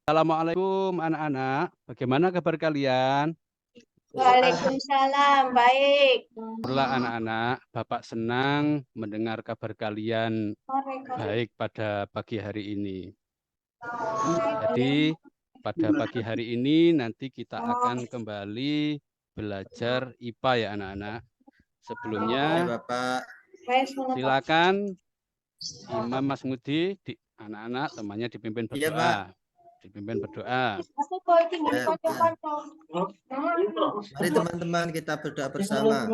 Assalamualaikum anak-anak. Bagaimana kabar kalian? Waalaikumsalam, baik. Syukurlah anak-anak, Bapak senang mendengar kabar kalian baik pada pagi hari ini. Jadi pada pagi hari ini nanti kita akan kembali belajar IPA ya anak-anak. Sebelumnya Bapak. silakan Imam Mas Ngudi, anak-anak temannya dipimpin berdoa. Dipimpin berdoa. Mari teman-teman kita berdoa bersama.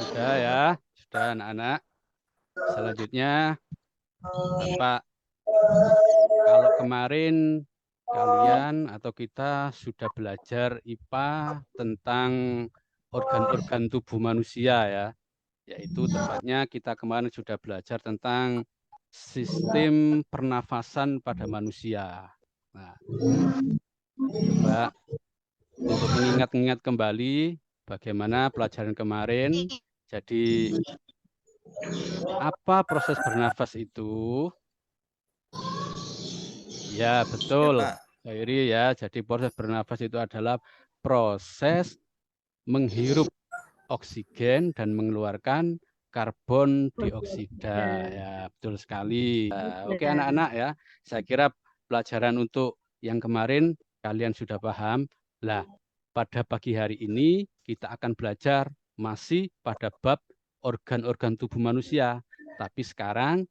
Sudah ya, sudah anak-anak. Selanjutnya, Bapak, kalau kemarin kalian atau kita sudah belajar IPA tentang organ-organ tubuh manusia ya, yaitu tepatnya kita kemarin sudah belajar tentang sistem pernafasan pada manusia. Nah, coba untuk mengingat-ingat kembali bagaimana pelajaran kemarin. Jadi apa proses bernafas itu? Ya, betul. Khairi ya. Jadi proses bernafas itu adalah proses menghirup oksigen dan mengeluarkan karbon dioksida. Ya, betul sekali. Oke anak-anak ya. Saya kira pelajaran untuk yang kemarin kalian sudah paham. Lah, pada pagi hari ini kita akan belajar masih pada bab organ-organ tubuh manusia. Tapi sekarang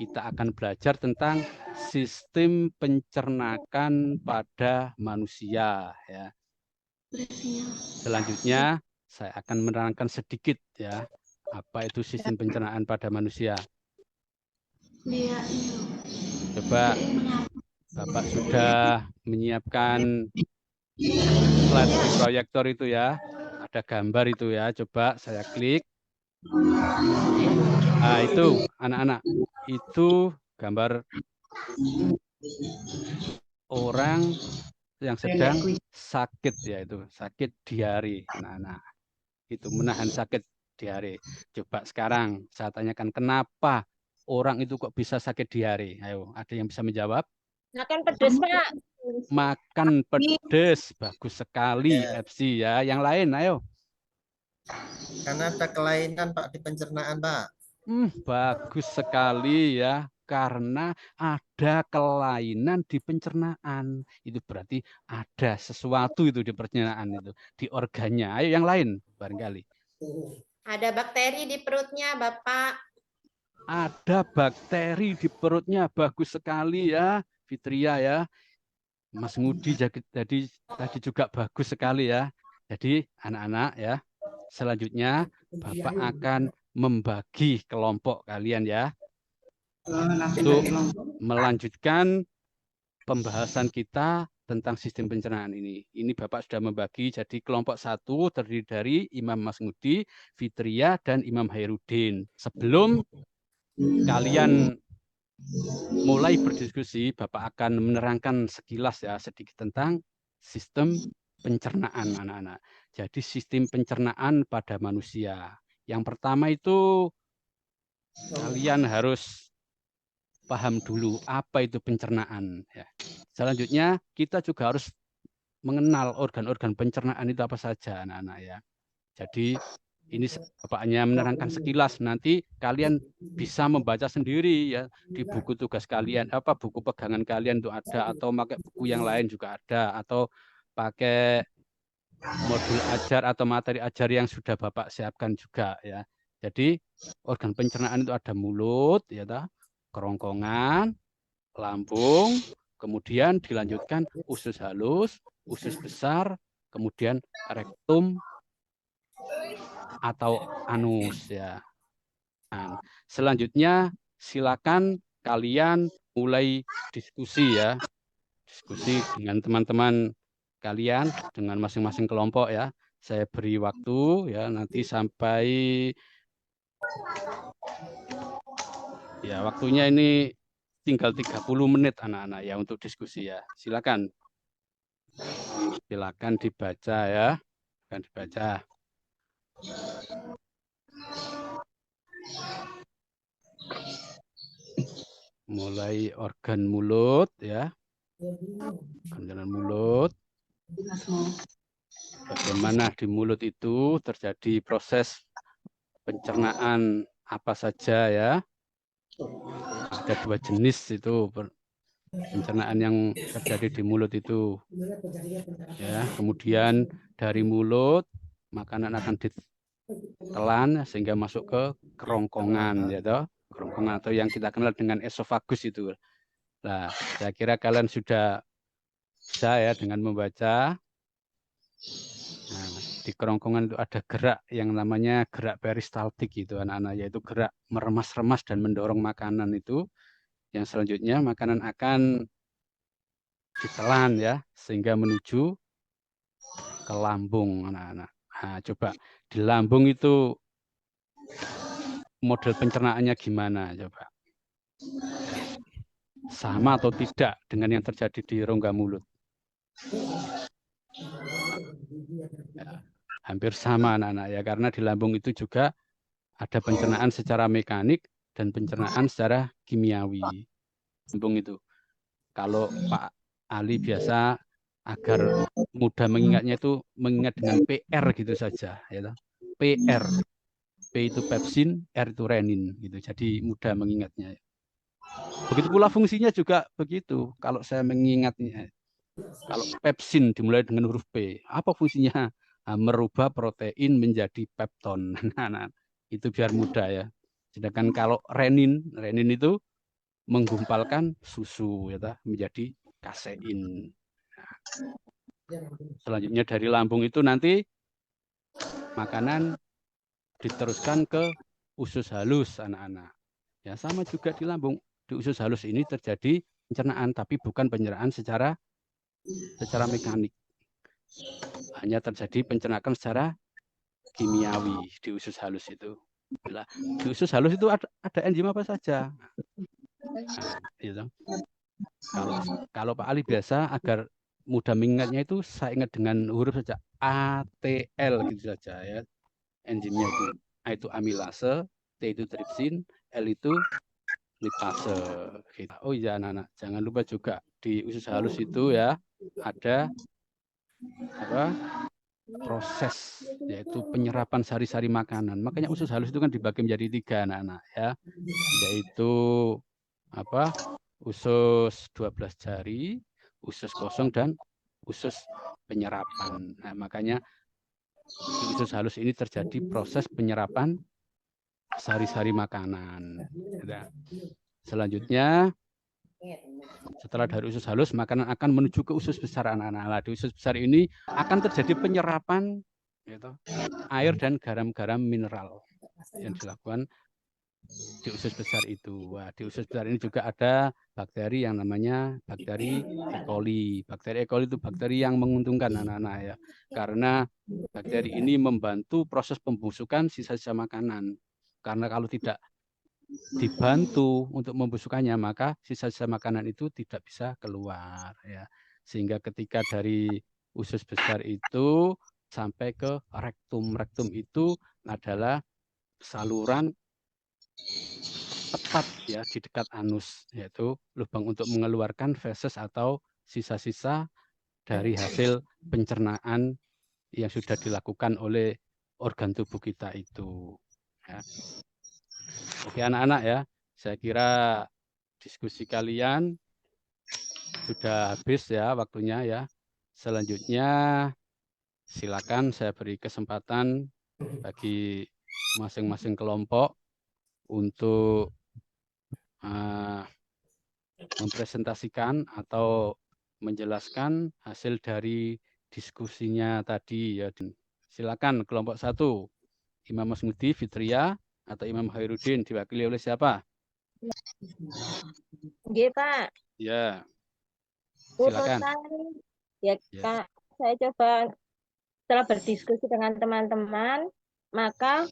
kita akan belajar tentang sistem pencernakan pada manusia. Ya. Selanjutnya saya akan menerangkan sedikit ya apa itu sistem pencernaan pada manusia. Coba Bapak sudah menyiapkan slide di proyektor itu ya, ada gambar itu ya. Coba saya klik. Nah itu anak-anak, itu gambar orang yang sedang sakit ya, itu sakit diare. Nah, itu menahan sakit diare. Coba sekarang saya tanyakan kenapa orang itu kok bisa sakit diare? Ayo, ada yang bisa menjawab? Makan pedas, Pak. Makan pedas, bagus sekali FC ya. Yang lain, ayo. Karena ada kelainan Pak di pencernaan Pak. Bagus sekali ya. Karena ada kelainan di pencernaan. Itu berarti ada sesuatu itu di pencernaan itu, di organnya. Ayo yang lain barangkali. Ada bakteri di perutnya, Bapak. Ada bakteri di perutnya, bagus sekali ya, Fitria ya. Mas Ngudi tadi juga bagus sekali ya. Jadi anak-anak ya, selanjutnya Bapak akan membagi kelompok kalian ya. Untuk melanjutkan pembahasan kita tentang sistem pencernaan ini. Ini Bapak sudah membagi jadi kelompok 1 terdiri dari Imam Mas Ngudi, Fitria, dan Imam Hairudin. Sebelum kalian mulai berdiskusi, Bapak akan menerangkan sekilas ya sedikit tentang sistem pencernaan anak-anak. Jadi sistem pencernaan pada manusia. Yang pertama itu kalian harus paham dulu apa itu pencernaan. Ya. Selanjutnya kita juga harus mengenal organ-organ pencernaan itu apa saja anak-anak ya. Jadi ini Bapaknya menerangkan sekilas, nanti kalian bisa membaca sendiri ya di buku tugas kalian, apa buku pegangan kalian itu ada, atau pakai buku yang lain juga ada, atau pakai modul ajar atau materi ajar yang sudah Bapak siapkan juga ya. Jadi organ pencernaan itu ada mulut, ya, kerongkongan, lambung, kemudian dilanjutkan usus halus, usus besar, kemudian rektum atau anus ya. Nah, selanjutnya silakan kalian mulai diskusi ya. Diskusi dengan teman-teman kalian dengan masing-masing kelompok ya. Saya beri waktu ya nanti sampai ya waktunya ini tinggal 30 menit anak-anak ya untuk diskusi ya. Silakan. Silakan dibaca ya. Silakan dibaca. mulai organ mulut ya, organ mulut. Bagaimana di mulut itu terjadi proses pencernaan apa saja ya. Ada 2 jenis itu pencernaan yang terjadi di mulut itu. Ya, kemudian dari mulut makanan akan ditelan sehingga masuk ke kerongkongan ya toh. Kerongkongan atau yang kita kenal dengan esofagus itu. Nah, saya kira kalian sudah bisa ya dengan membaca. Nah, di kerongkongan itu ada gerak yang namanya gerak peristaltik itu anak-anak, yaitu gerak meremas-remas dan mendorong makanan itu. Yang selanjutnya makanan akan ditelan ya sehingga menuju ke lambung anak-anak. Nah, coba di lambung itu model pencernaannya gimana coba? Sama atau tidak dengan yang terjadi di rongga mulut? Ya, hampir sama anak-anak ya, karena di lambung itu juga ada pencernaan secara mekanik dan pencernaan secara kimiawi. Lambung itu. Kalau Pak Ali biasa agar mudah mengingatnya itu mengingat dengan PR gitu saja ya. PR. P itu pepsin, R itu renin gitu. Jadi mudah mengingatnya. Begitu pula fungsinya juga begitu. Kalau saya mengingatnya, kalau pepsin dimulai dengan huruf P, apa fungsinya? Nah, merubah protein menjadi pepton. Nah, itu biar mudah ya. Sedangkan kalau renin, renin itu menggumpalkan susu ya, menjadi kasein. Nah, selanjutnya dari lambung itu nanti makanan diteruskan ke usus halus anak-anak. Ya sama juga di lambung. Di usus halus ini terjadi pencernaan, tapi bukan pencernaan secara mekanik. Hanya terjadi pencernaan secara kimiawi di usus halus itu. Nah, di usus halus itu ada enzim apa saja. Nah, gitu. Kalau Pak Ali biasa agar mudah mengingatnya itu saya ingat dengan huruf saja ATL gitu saja ya. Enzimnya itu A itu amilase, T itu tripsin, L itu lipase. Gitu. Oh iya anak-anak, jangan lupa juga di usus halus itu ya ada apa proses yaitu penyerapan sari-sari makanan. Makanya usus halus itu kan dibagi menjadi 3 anak-anak ya, yaitu apa usus 12 jari, usus kosong dan usus penyerapan. Nah, makanya di usus halus ini terjadi proses penyerapan sari-sari makanan. Selanjutnya, setelah dari usus halus, makanan akan menuju ke usus besar anak-anak. Di usus besar ini akan terjadi penyerapan gitu, air dan garam-garam mineral yang dilakukan di usus besar itu. Wah, di usus besar ini juga ada bakteri yang namanya bakteri E. coli. Bakteri E. coli itu bakteri yang menguntungkan anak-anak ya, karena bakteri ini membantu proses pembusukan sisa-sisa makanan. Karena kalau tidak dibantu untuk membusukkannya, maka sisa-sisa makanan itu tidak bisa keluar ya. Sehingga ketika dari usus besar itu sampai ke rektum. Rektum itu adalah saluran tepat ya di dekat anus, yaitu lubang untuk mengeluarkan feses atau sisa-sisa dari hasil pencernaan yang sudah dilakukan oleh organ tubuh kita itu. Ya. Oke anak-anak ya, saya kira diskusi kalian sudah habis ya waktunya ya. Selanjutnya silakan saya beri kesempatan bagi masing-masing kelompok untuk mempresentasikan atau menjelaskan hasil dari diskusinya tadi ya. Silakan kelompok 1, Imam Masmudi, Fitria, atau Imam Khairuddin, diwakili oleh siapa? Nggih, Pak. Ya, silakan. Urutan ya, Kak, saya coba setelah berdiskusi dengan teman-teman, maka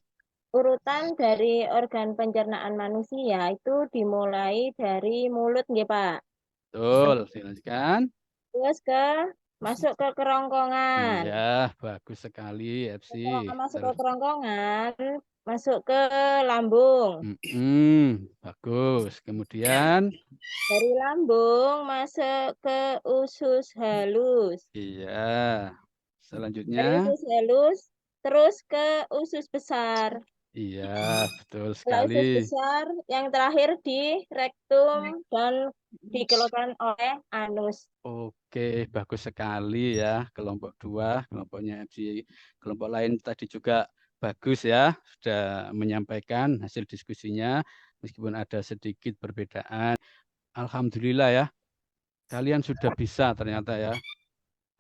urutan dari organ pencernaan manusia itu dimulai dari mulut, nggih, Pak. Betul, silakan. Terus masuk ke kerongkongan. Ya, bagus sekali, FC. Masuk ke kerongkongan, masuk ke lambung. Bagus. Kemudian, Dari lambung masuk ke usus halus. iya. Dari Selanjutnya, usus halus terus ke usus besar. iya, betul Setelah sekali. usus besar, yang terakhir di rektum dan dikeluarkan oleh anus. Oke, bagus sekali ya. Kelompok 2, kelompoknya MC. Kelompok lain tadi juga bagus ya. Sudah menyampaikan hasil diskusinya. Meskipun ada sedikit perbedaan. Alhamdulillah ya. Kalian sudah bisa ternyata ya.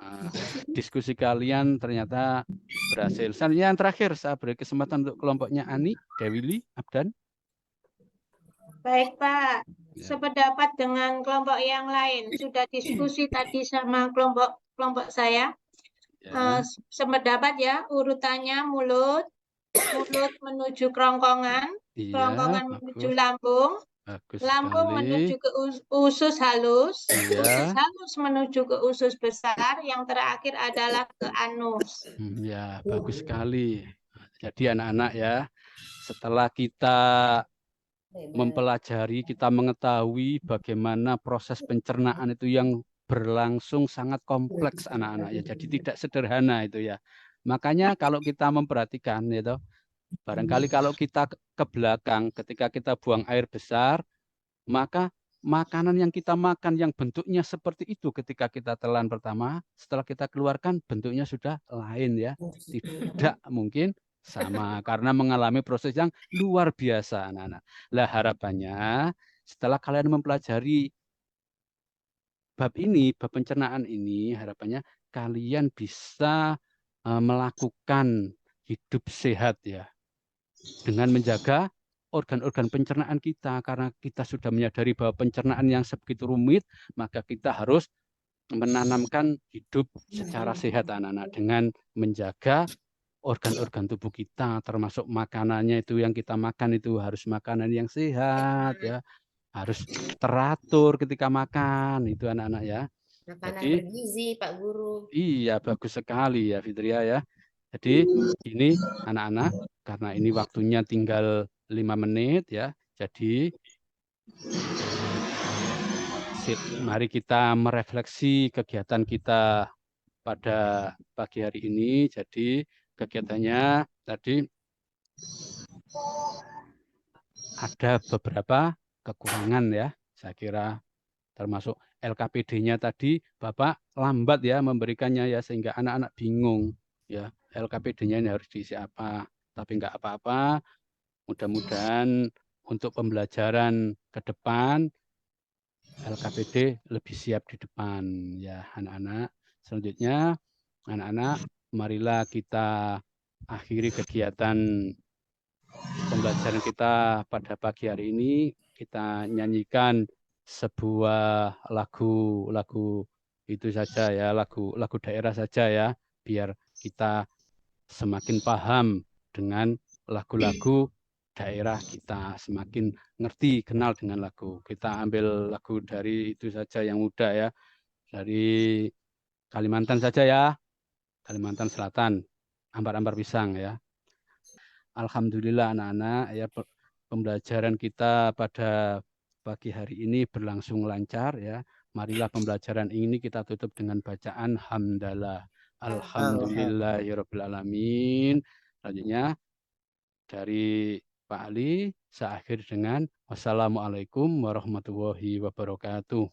Ah, diskusi kalian ternyata berhasil. Selanjutnya yang terakhir, saya beri kesempatan untuk kelompoknya Ani, Dewili, Abdan. Baik, Pak. Ya. Sependapat dengan kelompok yang lain. Sudah diskusi tadi sama kelompok saya. Ya, Sependapat ya, urutannya mulut menuju kerongkongan, iya, kerongkongan bagus. menuju lambung, Bagus lambung sekali. menuju ke usus halus, Iya. usus halus menuju ke usus besar, yang terakhir adalah ke anus. Ya, bagus sekali. Jadi anak-anak ya, setelah kita mempelajari, kita mengetahui bagaimana proses pencernaan itu yang berlangsung sangat kompleks anak-anak ya. Jadi tidak sederhana itu ya. Makanya kalau kita memperhatikan itu, barangkali kalau kita ke belakang ketika kita buang air besar, maka makanan yang kita makan yang bentuknya seperti itu ketika kita telan pertama, setelah kita keluarkan bentuknya sudah lain ya. Tidak mungkin sama karena mengalami proses yang luar biasa anak-anak. Lah harapannya setelah kalian mempelajari bab ini, bab pencernaan ini, harapannya kalian bisa melakukan hidup sehat ya dengan menjaga organ-organ pencernaan kita. Karena kita sudah menyadari bahwa pencernaan yang sebegitu rumit, maka kita harus menanamkan hidup secara sehat anak-anak dengan menjaga organ-organ tubuh kita, termasuk makanannya itu yang kita makan itu harus makanan yang sehat ya, harus teratur ketika makan itu anak-anak ya. Makanan Jadi bergizi, Pak Guru. iya bagus sekali ya Fitria ya. Jadi ini anak-anak karena ini waktunya tinggal 5 menit ya. Jadi mari kita merefleksi kegiatan kita pada pagi hari ini. Jadi kegiatannya tadi ada beberapa kekurangan ya. Saya kira termasuk LKPD-nya tadi Bapak lambat ya memberikannya ya sehingga anak-anak bingung ya. LKPD-nya ini harus diisi apa. Tapi enggak apa-apa. Mudah-mudahan untuk pembelajaran ke depan LKPD lebih siap di depan ya anak-anak. Selanjutnya anak-anak marilah kita akhiri kegiatan pembelajaran kita pada pagi hari ini. Kita nyanyikan sebuah lagu itu saja ya, lagu daerah saja ya, biar kita semakin paham dengan lagu-lagu daerah kita, semakin ngerti, kenal dengan lagu. Kita ambil lagu dari itu saja yang mudah ya, dari Kalimantan saja ya, Kalimantan Selatan, Ambar-ambar Pisang ya. Alhamdulillah anak-anak ya pembelajaran kita pada pagi hari ini berlangsung lancar ya. Marilah pembelajaran ini kita tutup dengan bacaan hamdalah. Alhamdulillahirabbil alamin. Selanjutnya dari Pak Ali saya akhiri dengan wassalamualaikum warahmatullahi wabarakatuh.